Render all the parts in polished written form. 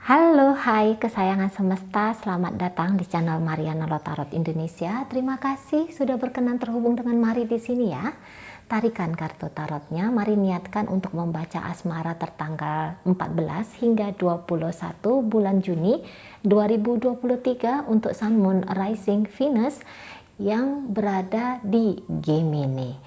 Halo, hai kesayangan semesta, selamat datang di channel Mariana Lotarot Indonesia. Terima kasih sudah berkenan terhubung dengan Mari di sini ya. Tarikan kartu tarotnya, mari niatkan untuk membaca asmara tertanggal 14 hingga 21 bulan Juni 2023 untuk Sun, Moon, Rising, Venus yang berada di Gemini.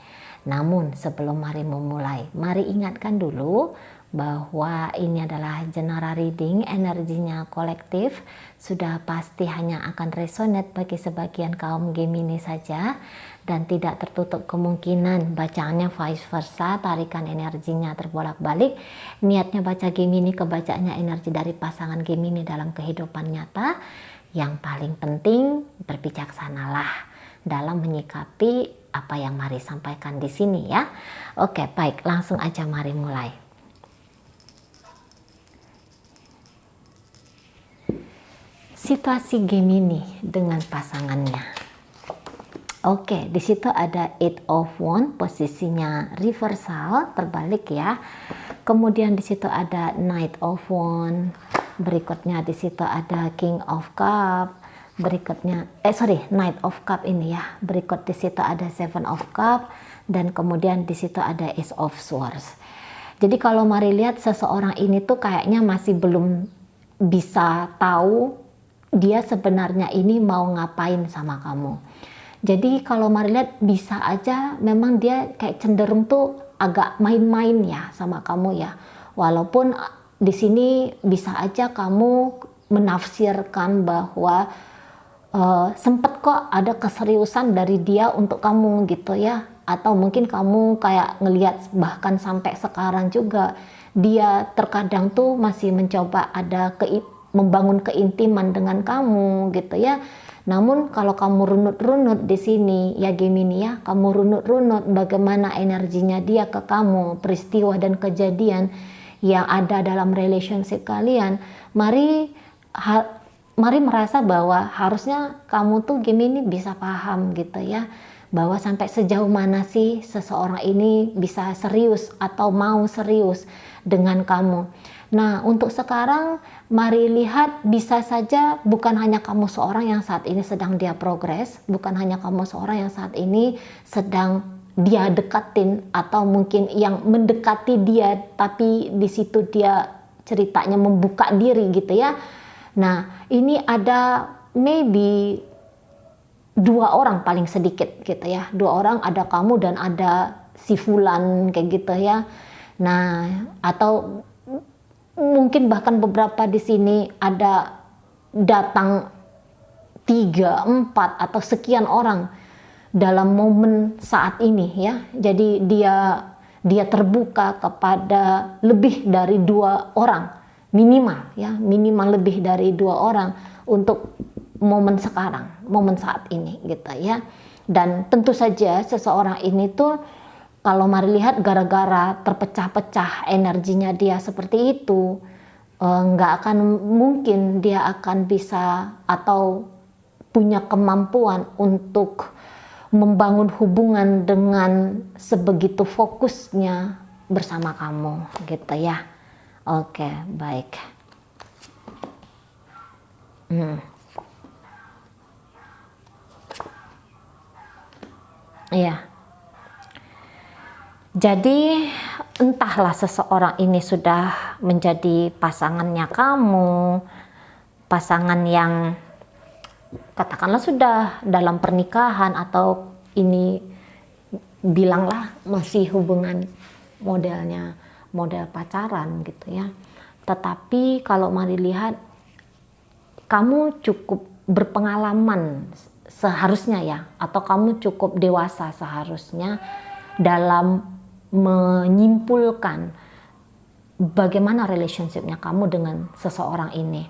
Namun sebelum mari memulai, mari ingatkan dulu bahwa ini adalah general reading, energinya kolektif, sudah pasti hanya akan resonate bagi sebagian kaum Gemini saja dan tidak tertutup kemungkinan bacaannya vice versa, tarikan energinya terbolak-balik. Niatnya baca Gemini, kebacaannya energi dari pasangan Gemini dalam kehidupan nyata. Yang paling penting berbijaksanalah dalam menyikapi apa yang mari sampaikan di sini ya. Oke, baik, langsung aja mari mulai. Situasi Gemini dengan pasangannya. Oke, di situ ada Eight of Wands, posisinya reversal, terbalik ya. Kemudian di situ ada Knight of Wands. Berikutnya di situ ada King of Cup. Berikutnya Knight of Cup ini ya. Berikut di situ ada Seven of Cup dan kemudian di situ ada Ace of Swords. Jadi kalau mari lihat seseorang ini tuh kayaknya masih belum bisa tahu dia sebenarnya ini mau ngapain sama kamu. Jadi kalau mari lihat bisa aja memang dia kayak cenderung tuh agak main-main ya sama kamu ya. Walaupun di sini bisa aja kamu menafsirkan bahwa sempet kok ada keseriusan dari dia untuk kamu gitu ya. Atau mungkin kamu kayak ngelihat bahkan sampai sekarang juga dia terkadang tuh masih mencoba ada membangun keintiman dengan kamu gitu ya. Namun kalau kamu runut-runut di sini ya Gemini ya, kamu runut-runut bagaimana energinya dia ke kamu, peristiwa dan kejadian yang ada dalam relationship kalian, mari merasa bahwa harusnya kamu tuh Gemini bisa paham gitu ya, bahwa sampai sejauh mana sih seseorang ini bisa serius atau mau serius dengan kamu. Nah, untuk sekarang mari lihat bisa saja bukan hanya kamu seorang yang saat ini sedang dia progres, bukan hanya kamu seorang yang saat ini sedang dia dekatin atau mungkin yang mendekati dia tapi di situ dia ceritanya membuka diri gitu ya. Nah, ini ada maybe 2 orang paling sedikit gitu ya. 2 orang, ada kamu dan ada si fulan kayak gitu ya. Nah, atau mungkin bahkan beberapa di sini ada datang 3, 4 atau sekian orang dalam momen saat ini ya. Jadi dia terbuka kepada lebih dari 2 orang minimal ya, minimal lebih dari 2 orang untuk momen sekarang, momen saat ini gitu ya. Dan tentu saja seseorang ini tuh kalau mari lihat gara-gara terpecah-pecah energinya dia seperti itu, nggak akan mungkin dia akan bisa atau punya kemampuan untuk membangun hubungan dengan sebegitu fokusnya bersama kamu gitu ya. Oke, baik. Iya. Jadi entahlah seseorang ini sudah menjadi pasangannya kamu, pasangan yang katakanlah sudah dalam pernikahan atau ini bilanglah masih hubungan modelnya model pacaran gitu ya. Tetapi kalau mari lihat kamu cukup berpengalaman seharusnya ya, atau kamu cukup dewasa seharusnya dalam menyimpulkan bagaimana relationship-nya kamu dengan seseorang ini.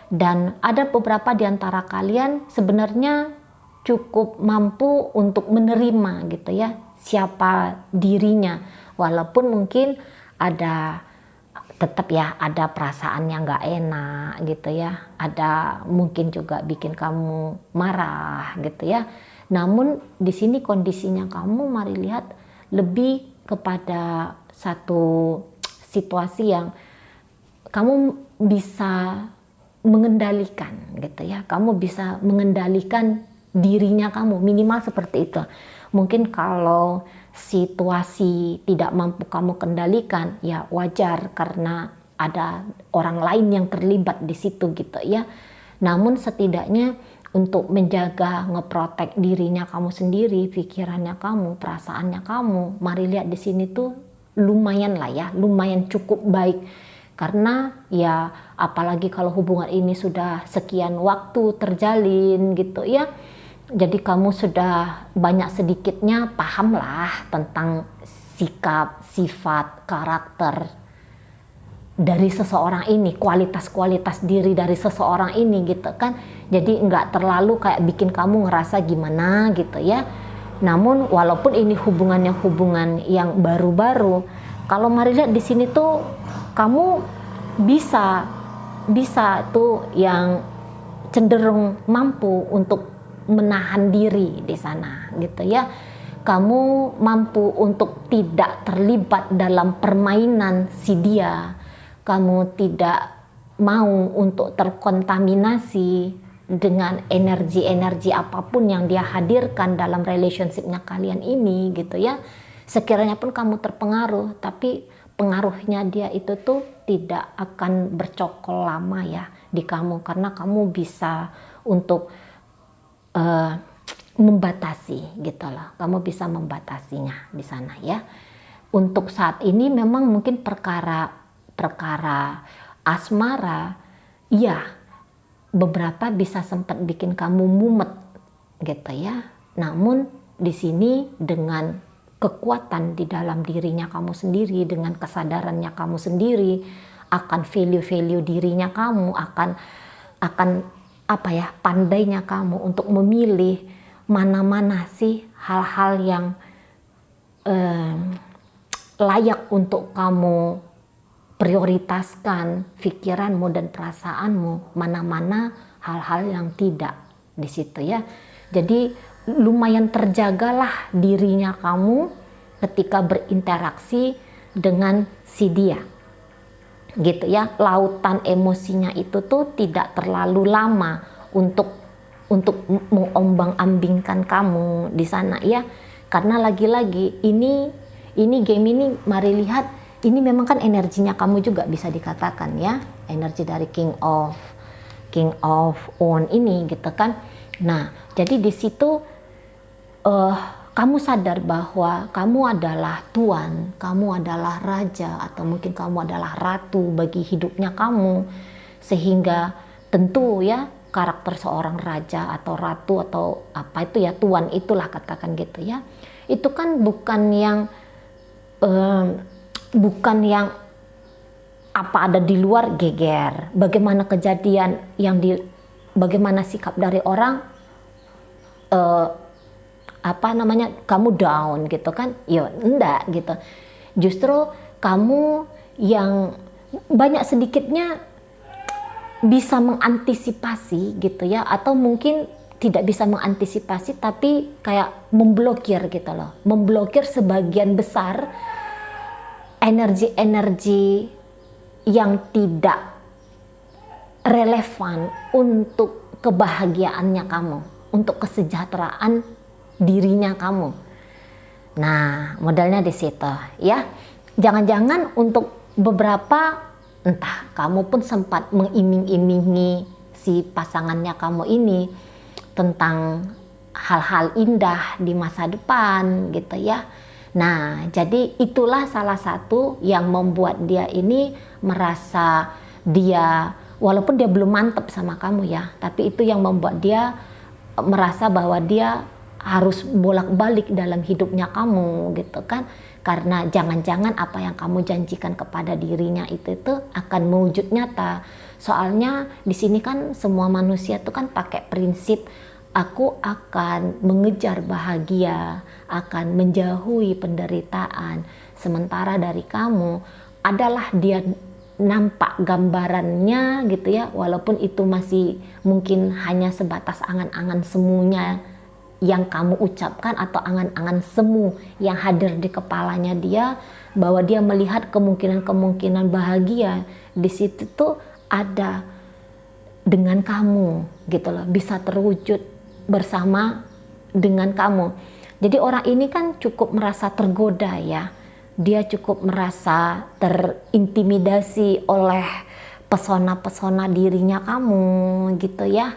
Dan ada beberapa di antara kalian sebenarnya cukup mampu untuk menerima gitu ya siapa dirinya, walaupun mungkin ada tetap ya ada perasaan yang nggak enak gitu ya, ada mungkin juga bikin kamu marah gitu ya. Namun di sini kondisinya kamu mari lihat lebih kepada satu situasi yang kamu bisa mengendalikan gitu ya. Kamu bisa mengendalikan dirinya kamu, minimal seperti itu. Mungkin kalau situasi tidak mampu kamu kendalikan, ya wajar karena ada orang lain yang terlibat di situ gitu ya. Namun setidaknya untuk menjaga, ngeprotek dirinya kamu sendiri, pikirannya kamu, perasaannya kamu, mari lihat di sini tuh lumayan lah ya, lumayan cukup baik. Karena ya apalagi kalau hubungan ini sudah sekian waktu terjalin gitu ya, jadi kamu sudah banyak sedikitnya paham lah tentang sikap, sifat, karakter dari seseorang ini, kualitas-kualitas diri dari seseorang ini gitu kan. Jadi nggak terlalu kayak bikin kamu ngerasa gimana gitu ya. Namun walaupun ini hubungannya hubungan yang baru-baru, kalau mari lihat di sini tuh kamu bisa tuh yang cenderung mampu untuk menahan diri di sana gitu ya. Kamu mampu untuk tidak terlibat dalam permainan si dia. Kamu tidak mau untuk terkontaminasi dengan energi-energi apapun yang dia hadirkan dalam relationship-nya kalian ini gitu ya. Sekiranya pun kamu terpengaruh, tapi pengaruhnya dia itu tuh tidak akan bercokol lama ya di kamu, karena kamu bisa untuk membatasi gitu loh. Kamu bisa membatasinya di sana ya. Untuk saat ini memang mungkin perkara asmara, ya beberapa bisa sempat bikin kamu mumet gitu ya. Namun di sini dengan kekuatan di dalam dirinya kamu sendiri, dengan kesadarannya kamu sendiri akan value-value dirinya kamu, akan apa ya, pandainya kamu untuk memilih mana-mana sih hal-hal yang layak untuk kamu prioritaskan pikiranmu dan perasaanmu, mana-mana hal-hal yang tidak di situ ya. Jadi lumayan terjagalah dirinya kamu ketika berinteraksi dengan si dia gitu ya. Lautan emosinya itu tuh tidak terlalu lama untuk mengombang-ambingkan kamu di sana ya. Karena lagi-lagi ini game ini mari lihat, ini memang kan energinya kamu juga bisa dikatakan ya, energi dari King of Wands ini gitu kan. Nah, jadi di situ kamu sadar bahwa kamu adalah tuan, kamu adalah raja, atau mungkin kamu adalah ratu bagi hidupnya kamu. Sehingga tentu ya karakter seorang raja atau ratu atau apa itu ya, tuan itulah katakan gitu ya. Itu kan bukan yang apa ada di luar geger, bagaimana kejadian bagaimana sikap dari orang, kamu down gitu kan, ya enggak gitu. Justru kamu yang banyak sedikitnya bisa mengantisipasi gitu ya, atau mungkin tidak bisa mengantisipasi tapi kayak memblokir gitu loh, memblokir sebagian besar energi-energi yang tidak relevan untuk kebahagiaannya kamu, untuk kesejahteraan dirinya kamu. Nah, modalnya di situ ya. Jangan-jangan untuk beberapa, entah kamu pun sempat mengiming-imingi si pasangannya kamu ini tentang hal-hal indah di masa depan gitu ya. Nah, jadi itulah salah satu yang membuat dia ini merasa dia, walaupun dia belum mantap sama kamu ya, tapi itu yang membuat dia merasa bahwa dia harus bolak-balik dalam hidupnya kamu gitu kan. Karena jangan-jangan apa yang kamu janjikan kepada dirinya itu akan mewujud nyata. Soalnya di sini kan semua manusia itu kan pakai prinsip, aku akan mengejar bahagia, akan menjauhi penderitaan. Sementara dari kamu adalah dia nampak gambarannya gitu ya, walaupun itu masih mungkin hanya sebatas angan-angan semuanya yang kamu ucapkan atau angan-angan semu yang hadir di kepalanya dia, bahwa dia melihat kemungkinan-kemungkinan bahagia. Di situ tuh ada dengan kamu gitu loh, bisa terwujud bersama dengan kamu. Jadi orang ini kan cukup merasa tergoda ya, dia cukup merasa terintimidasi oleh pesona-pesona dirinya kamu gitu ya.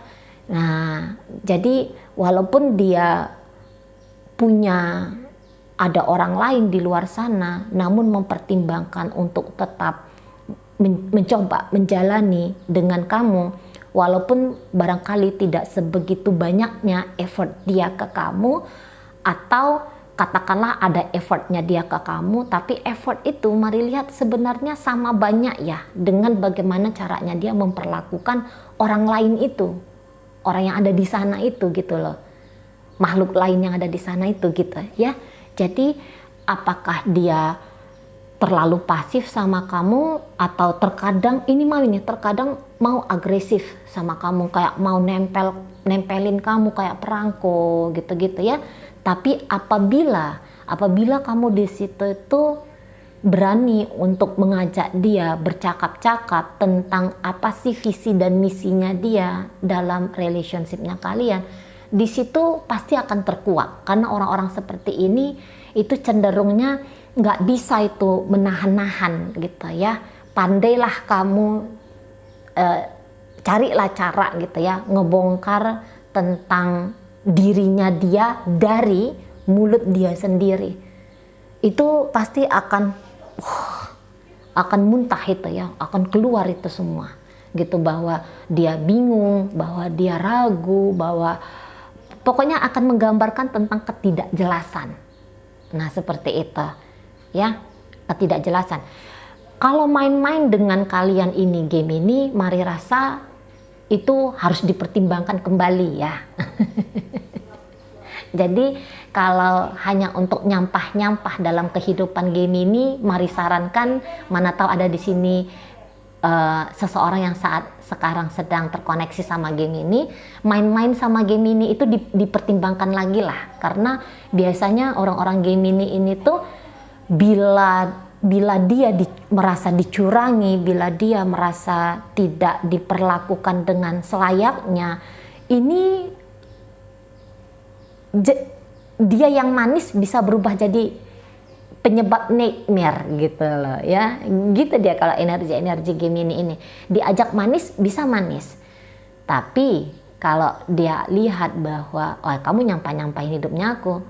Nah, jadi walaupun dia punya ada orang lain di luar sana, namun mempertimbangkan untuk tetap mencoba menjalani dengan kamu, walaupun barangkali tidak sebegitu banyaknya effort dia ke kamu, atau katakanlah ada effortnya dia ke kamu, tapi effort itu mari lihat sebenarnya sama banyak ya dengan bagaimana caranya dia memperlakukan orang lain itu, orang yang ada di sana itu gitu loh, makhluk lain yang ada di sana itu gitu ya. Jadi apakah dia terlalu pasif sama kamu, atau terkadang terkadang mau agresif sama kamu, kayak mau nempelin kamu kayak perangko gitu-gitu ya. Tapi apabila kamu di situ itu berani untuk mengajak dia bercakap-cakap tentang apa sih visi dan misinya dia dalam relationshipnya kalian, di situ pasti akan terkuak. Karena orang-orang seperti ini itu cenderungnya nggak bisa itu menahan-nahan gitu ya. Pandailah kamu carilah cara gitu ya, ngebongkar tentang dirinya dia dari mulut dia sendiri. Itu pasti akan muntah itu ya, akan keluar itu semua gitu, bahwa dia bingung, bahwa dia ragu, bahwa pokoknya akan menggambarkan tentang ketidakjelasan. Nah, seperti itu ya, ketidakjelasan. Kalau main-main dengan kalian ini, game ini, mari rasa itu harus dipertimbangkan kembali ya. Jadi kalau hanya untuk nyampah-nyampah dalam kehidupan game ini, mari sarankan, mana tahu ada di sini seseorang yang saat sekarang sedang terkoneksi sama game ini, main-main sama game ini itu dipertimbangkan lagi lah. Karena biasanya orang-orang game ini tuh bila dia merasa dicurangi, bila dia merasa tidak diperlakukan dengan selayaknya, ini dia yang manis bisa berubah jadi penyebab nightmare gitu loh ya. Gitu dia kalau energi Gemini ini. Diajak manis bisa manis. Tapi kalau dia lihat bahwa kamu nyampahin hidupnya aku,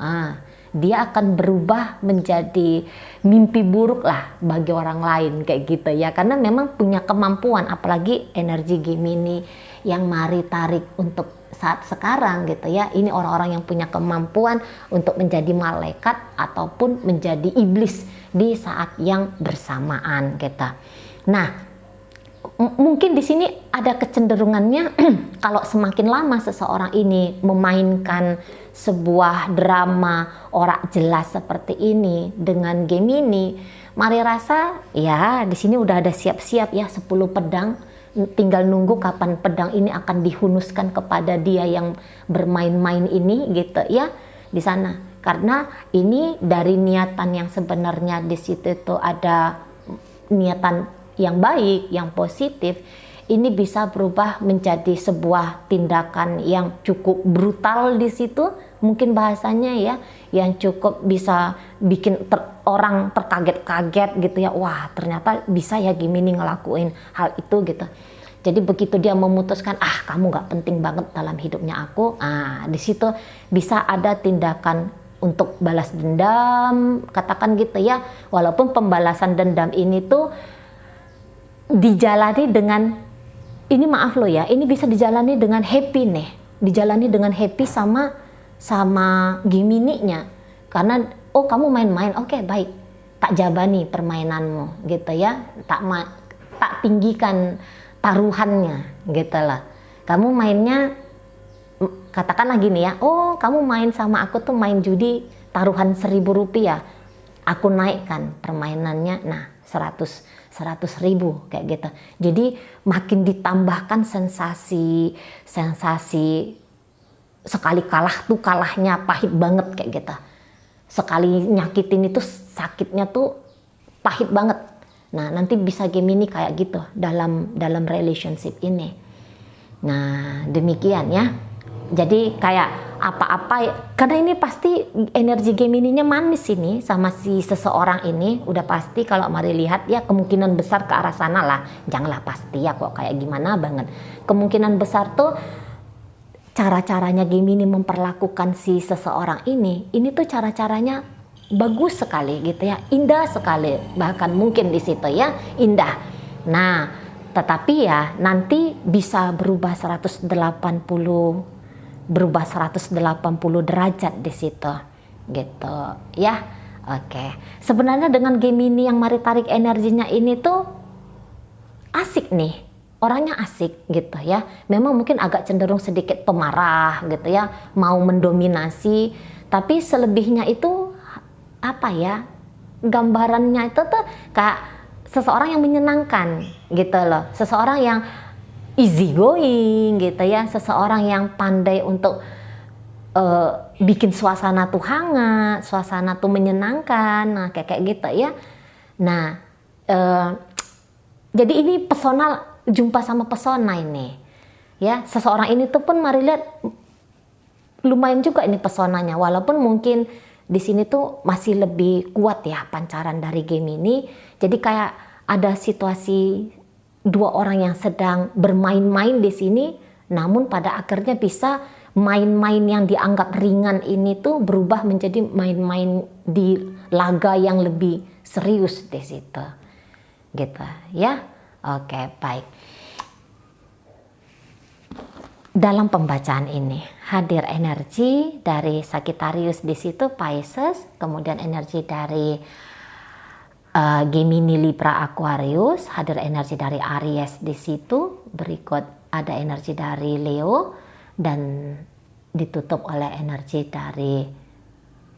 dia akan berubah menjadi mimpi buruk lah bagi orang lain kayak gitu ya. Karena memang punya kemampuan, apalagi energi Gemini yang mari tarik untuk saat sekarang gitu ya. Ini orang-orang yang punya kemampuan untuk menjadi malaikat ataupun menjadi iblis di saat yang bersamaan gitu. Nah, mungkin di sini ada kecenderungannya kalau semakin lama seseorang ini memainkan sebuah drama orak jelas seperti ini dengan Gemini, mari rasa ya di sini udah ada siap-siap ya 10 pedang, tinggal nunggu kapan pedang ini akan dihunuskan kepada dia yang bermain-main ini gitu ya di sana. Karena ini dari niatan yang sebenarnya di situ itu ada niatan yang baik, yang positif, ini bisa berubah menjadi sebuah tindakan yang cukup brutal di situ, mungkin bahasanya ya, yang cukup bisa bikin orang terkaget-kaget gitu ya. Wah, ternyata bisa ya Gemini ngelakuin hal itu gitu. Jadi begitu dia memutuskan, kamu gak penting banget dalam hidupnya aku, di situ bisa ada tindakan untuk balas dendam, katakan gitu ya. Walaupun pembalasan dendam ini tuh dijalani dengan, ini maaf loh ya, ini bisa dijalani dengan happy nih, dijalani dengan happy sama Gemini-nya. Karena kamu main-main, oke, baik, tak jabani permainanmu gitu ya, tak tinggikan taruhannya gitu lah. Kamu mainnya katakanlah gini ya, kamu main sama aku tuh main judi taruhan 1.000 rupiah, aku naikkan permainannya 100.000 kayak gitu. Jadi makin ditambahkan sensasi sekali kalah tuh kalahnya pahit banget kayak gitu. Sekali nyakitin itu sakitnya tuh pahit banget. Nah, nanti bisa Gemini kayak gitu dalam relationship ini. Nah, demikian ya. Jadi kayak apa-apa, karena ini pasti energi Gemininya manis ini sama si seseorang ini, udah pasti kalau mari lihat ya kemungkinan besar ke arah sana lah. Janganlah pasti ya kok kayak gimana banget. Kemungkinan besar tuh cara-caranya Gemini memperlakukan si seseorang ini tuh cara-caranya bagus sekali gitu ya, indah sekali, bahkan mungkin di situ ya indah. Nah, tetapi ya nanti bisa berubah 180 derajat di situ gitu ya. Oke, sebenarnya dengan Gemini yang mari tarik energinya ini tuh asik nih, orangnya asik gitu ya. Memang mungkin agak cenderung sedikit pemarah gitu ya, mau mendominasi, tapi selebihnya itu apa ya, gambarannya itu tuh kayak seseorang yang menyenangkan gitu loh, seseorang yang easy going gitu ya, seseorang yang pandai untuk bikin suasana tuh hangat, suasana tuh menyenangkan, nah kayak gitu ya. Nah, jadi ini pesona, jumpa sama pesona ini ya, seseorang ini tuh pun mari lihat lumayan juga ini pesonanya, walaupun mungkin di sini tuh masih lebih kuat ya pancaran dari Gemini. Jadi kayak ada situasi dua orang yang sedang bermain-main di sini, namun pada akhirnya bisa main-main yang dianggap ringan ini tuh berubah menjadi main-main di laga yang lebih serius di situ, gitu ya. Oke, baik. Dalam pembacaan ini hadir energi dari Sagittarius di situ, Pisces, kemudian energi dari Gemini, Libra, Aquarius, hadir energi dari Aries di situ, berikut ada energi dari Leo, dan ditutup oleh energi dari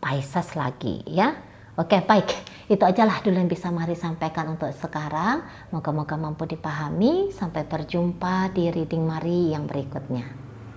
Pisces lagi ya. Oke, baik, itu ajalah dulu yang bisa mari sampaikan untuk sekarang. Moga-moga mampu dipahami. Sampai berjumpa di reading Mari yang berikutnya.